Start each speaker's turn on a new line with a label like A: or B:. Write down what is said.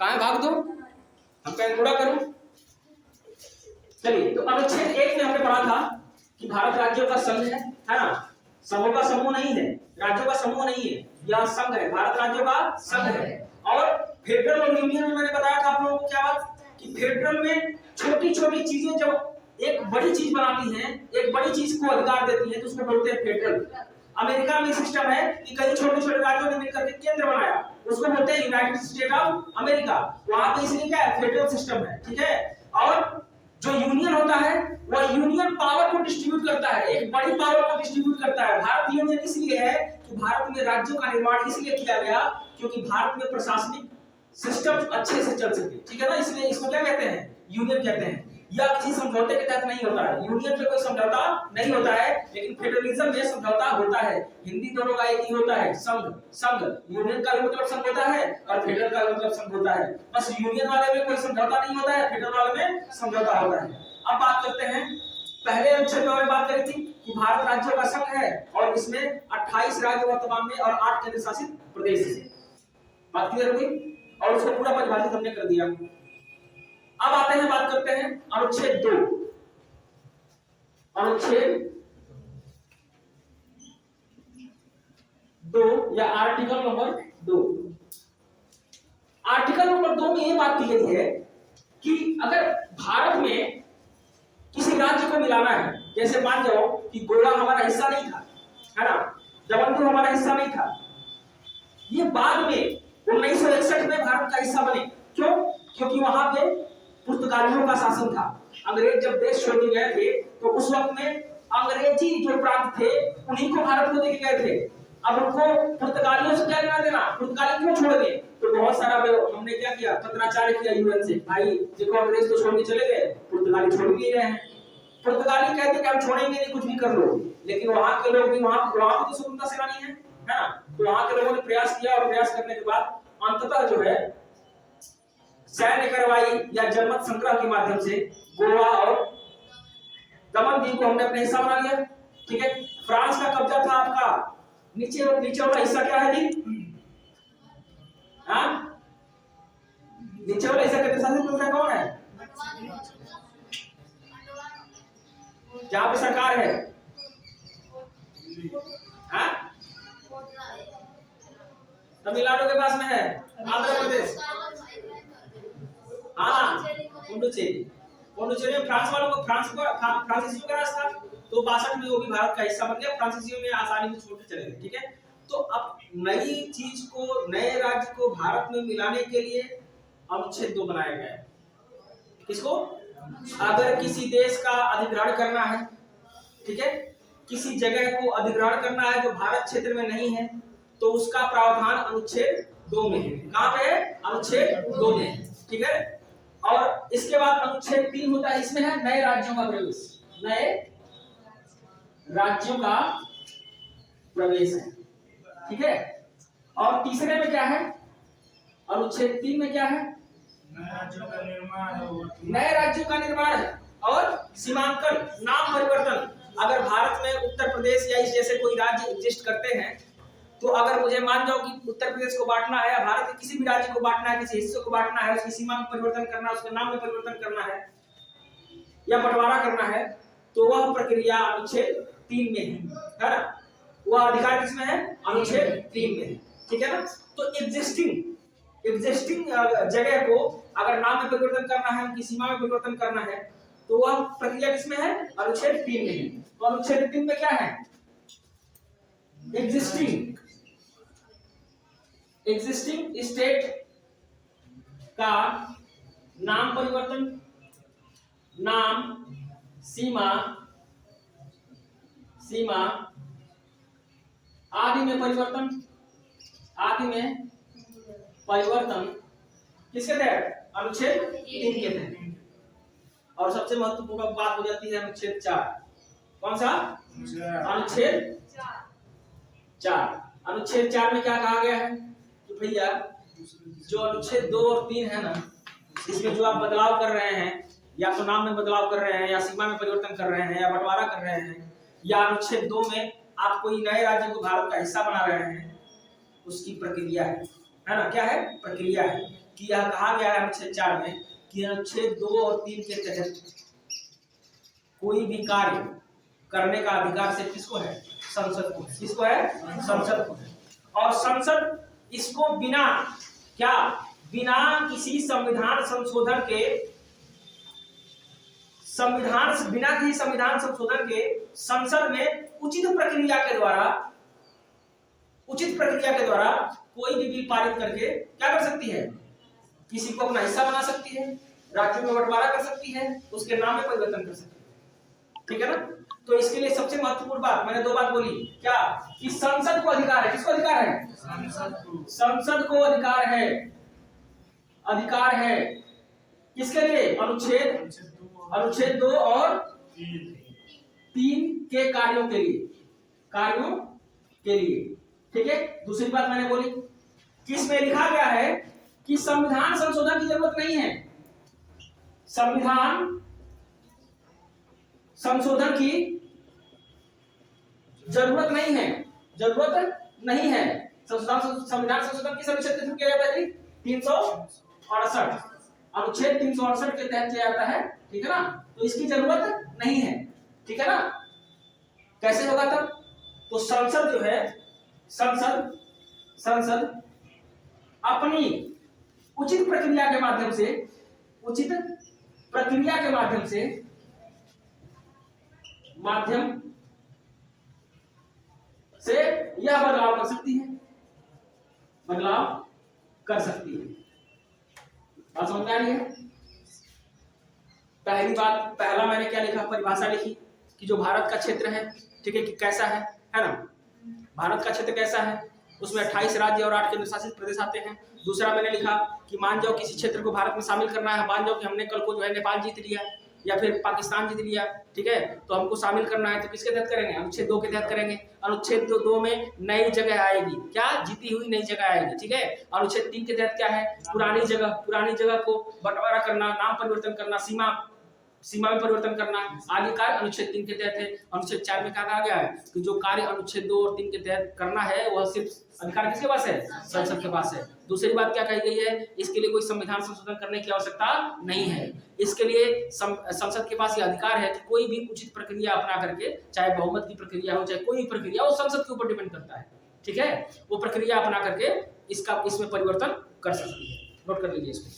A: कहाँ भाग दो, हम कहें गुणा करो। चलिए, तो अनुच्छेद 1 में हमने पढ़ा था कि भारत राज्यों का संघ है ना, समूह का समूह नहीं है, राज्यों का समूह नहीं है, यह संघ है, भारत राज्यों का संघ है। और फेडरल और यूनियन में मैंने बताया था आप लोगों को क्या बात, कि फेडरल में छोटी छोटी चीजें जब एक बड़ी चीज बनाती हैं, एक बड़ी चीज को अधिकार देती हैं, तो उसको बोलते हैं फेडरल। अमेरिका में सिस्टम है कि कई छोटे छोटे राज्यों ने मिलकर के केंद्र बनाया, उसको बोलते हैं यूनाइटेड स्टेट ऑफ अमेरिका। वहां पे इसलिए क्या है, फेडरल सिस्टम है, ठीक है। और जो यूनियन होता है वह यूनियन पावर को डिस्ट्रीब्यूट करता है, एक बड़ी पावर को डिस्ट्रीब्यूट करता है। भारत यूनियन इसलिए है कि भारत में राज्यों का निर्माण इसलिए किया गया क्योंकि भारत में प्रशासनिक सिस्टम अच्छे से चल सके, ठीक है ना, इसलिए इसको क्या कहते हैं, यूनियन कहते हैं। यह किसी समझौते के तहत नहीं होता है, यूनियन में कोई समझौता नहीं होता है, लेकिन फेडरलिज्म में समझौता होता है। हिंदी दोनों का एक ही होता है, संघ। संघ यूनियन का भी मतलब संघ होता है और फेडरल का भी मतलब संघ होता है। बस यूनियन वाले में कोई समझौता नहीं होता है, फेडरल वाले में समझौता होता है। अब बात करते हैं, पहले अनुच्छेद में बात करी थी कि भारत राज्यों का संघ है और इसमें 28 राज्य वर्तमान में और 8 केंद्र शासित प्रदेश है। बात क्लियर होगी और उसको पूरा परिभाषित हमने कर दिया। अब आते हैं, बात करते हैं अनुच्छेद 2। अनुच्छेद 2 या आर्टिकल नंबर 2। आर्टिकल नंबर 2 में यह बात की गई है कि अगर भारत में किसी राज्य को मिलाना है, जैसे मान जाओ कि गोवा हमारा हिस्सा नहीं था, है ना, जबलपुर हमारा हिस्सा नहीं था, ये बाद में 1961 में भारत का हिस्सा बने। क्यों? क्योंकि वहां पे पुर्तगालियों का शासन था। अंग्रेज जब देश छोड़ के गए थे तो उस वक्त में अंग्रेजी जो प्रांत थे उन्हीं को भारत को देके गए थे। अब उनको पुर्तगालियों से क्या लेना देना, पुर्तगाली क्यों छोड़ गए, तो बहुत सारा हमने क्या किया, पत्राचार किया यूएन से, भाई देखो अंग्रेज तो छोड़ के चले गए, पुर्तगाली छोड़ भी रहे हैं। पुर्तगाली कहते कि हम छोड़ेंगे नहीं, कुछ भी कर लो, लेकिन वहां के लोग भी वहां तो स्वतंत्रता सेनानी है ना, तो वहां के लोगों ने प्रयास किया और प्रयास करने के बाद अंततः जो है सैन्य कार्रवाई या जनमत संग्रह के माध्यम से गोवा और दमन दीव को हमने अपने हिस्सा बना लिया, ठीक है। फ्रांस का कब्जा था आपका नीचे वाला हिस्सा, क्या है जी, हाँ, नीचे वाला हिस्सा कितने शासित प्रदेश कौन है, जहां पे सरकार है, हाँ, तमिलनाडु के पास में है, आंध्र प्रदेश, हाँ, पुडुचेरी में फ्रांस वालों को फ्रांसीसियों का राज था, तो 62 में वो भी भारत का हिस्सा बन गया, फ्रांसीसियों ने आसानी से छोड़ के चले गए, ठीक है। तो अब नई चीज को, नए राज्य को भारत में मिलाने के लिए अनुच्छेद 2 बनाया गया है। किसको? अगर किसी देश का अधिग्रहण करना है, ठीक है, किसी जगह को अधिग्रहण करना है जो भारत क्षेत्र में नहीं है, तो उसका प्रावधान अनुच्छेद 2 में है। कहां पे है? अनुच्छेद 2 में है, ठीक है। और इसके बाद अनुच्छेद 3 होता है, इसमें है नए राज्यों का प्रवेश, नए राज्यों का प्रवेश है, ठीक है। और तीसरे में क्या है, अनुच्छेद 3 में क्या है,
B: नए राज्यों का निर्माण है,
A: नए राज्यों का निर्माण है और सीमांकन, नाम परिवर्तन। अगर भारत में उत्तर प्रदेश या इस जैसे कोई राज्य एग्जिस्ट करते हैं, तो अगर मुझे मान जाओ कि उत्तर प्रदेश को बांटना है या भारत के किसी भी राज्य को बांटना है, किसी हिस्से को बांटना है, उसकी सीमा में परिवर्तन करना है, उसके नाम में परिवर्तन करना है या बंटवारा करना है, तो वह प्रक्रिया अनुच्छेद 3 में है ना, वह अधिकार किसमें है, अनुच्छेद 3 में है, ठीक है ना। तो एग्जिस्टिंग जगह को अगर नाम में परिवर्तन करना है, उनकी सीमा में परिवर्तन करना है, तो वह प्रक्रिया किसमें है, अनुच्छेद 3 में है। तो अनुच्छेद 3 में क्या है, एग्जिस्टिंग स्टेट का नाम परिवर्तन, नाम, सीमा आदि में परिवर्तन, किसके तहत, अनुच्छेद 3 के तहत। और सबसे महत्वपूर्ण बात हो जाती है अनुच्छेद 4। कौन सा? अनुच्छेद 4। अनुच्छेद 4 में क्या कहा गया है कि भैया जो अनुच्छेद 2 और 3 है ना, इसमें जो आप बदलाव कर रहे हैं, या तो नाम में बदलाव कर रहे हैं, या सीमा में परिवर्तन कर रहे हैं, या बंटवारा कर रहे हैं, या अनुच्छेद 2 में आप कोई नए राज्य को भारत का हिस्सा बना रहे हैं, उसकी प्रक्रिया है ना, क्या है, प्रक्रिया है कि यह कहा गया है अनुच्छेद 4 में कि अनुच्छेद 2 और 3 के तहत कोई भी कार्य करने का अधिकार सिर्फ किसको है? संसद को। किसको है? संसद को है। और संसद इसको बिना क्या, बिना किसी संविधान संशोधन के, बिना किसी संविधान संशोधन के संसद में उचित प्रक्रिया के द्वारा कोई भी बिल पारित करके क्या कर सकती है? किसी को अपना हिस्सा बना सकती है, राज्यों में बंटवारा कर सकती है, उसके नाम में परिवर्तन कर सकती है। ठीक है ना? तो इसके लिए सबसे महत्वपूर्ण बात मैंने 2 बात बोली, क्या कि संसद को अधिकार है। किसको अधिकार है? संसद को अधिकार है किसके लिए? अनुच्छेद 2 और 3 के कार्यों के लिए। ठीक है। दूसरी बात मैंने बोली कि इसमें लिखा गया है कि संविधान संशोधन की जरूरत नहीं है। संविधान संशोधन की जरूरत नहीं है। संविधान संशोधन किस अनुच्छेद के थ्रू किया जाता है? 368 अनुच्छेद 368 के तहत किया जाता है। ठीक है ना? तो इसकी जरूरत नहीं है। ठीक है ना? कैसे होगा तब? तो संसद जो है, संसद अपनी उचित प्रक्रिया के माध्यम से यह बदलाव कर सकती है। बात समझ में आ रही है? पहला मैंने क्या लिखा? परिभाषा लिखी कि जो भारत का क्षेत्र है, ठीक है, कि कैसा है ना? भारत का क्षेत्र कैसा है? उसमें 28 राज्य और 8 केंद्र शासित प्रदेश आते हैं। दूसरा मैंने लिखा कि मान जाओ किसी क्षेत्र को भारत में शामिल करना है, मान जाओ कि हमने कल को जो है नेपाल जीत लिया या फिर पाकिस्तान जीत लिया, ठीक है, तो हमको शामिल करना है, तो किसके तहत करेंगे? अनुच्छेद 2 के तहत करेंगे। अनुच्छेद 2 में नई जगह आएगी, क्या? जीती हुई नई जगह आएगी। ठीक है। अनुच्छेद 3 के तहत क्या है? पुरानी जगह को बंटवारा करना, नाम परिवर्तन करना, सीमा में परिवर्तन करना आदि कार्य अनुच्छेद 3 के तहत है। अनुच्छेद 4 में क्या कहा गया है कि जो कार्य अनुच्छेद 2 और 3 के तहत करना है वह सिर्फ अधिकार किसके पास है? संसद के पास है। दूसरी बात क्या कही गई है? इसके लिए कोई संविधान संशोधन करने की आवश्यकता नहीं है। इसके लिए संसद के पास यह अधिकार है कि कोई भी उचित प्रक्रिया अपना करके, चाहे बहुमत की प्रक्रिया हो, चाहे कोई भी प्रक्रिया, वो संसद के ऊपर डिपेंड करता है। ठीक है। वो प्रक्रिया अपना करके इसमें परिवर्तन कर सकती है। नोट कर लीजिए इसको।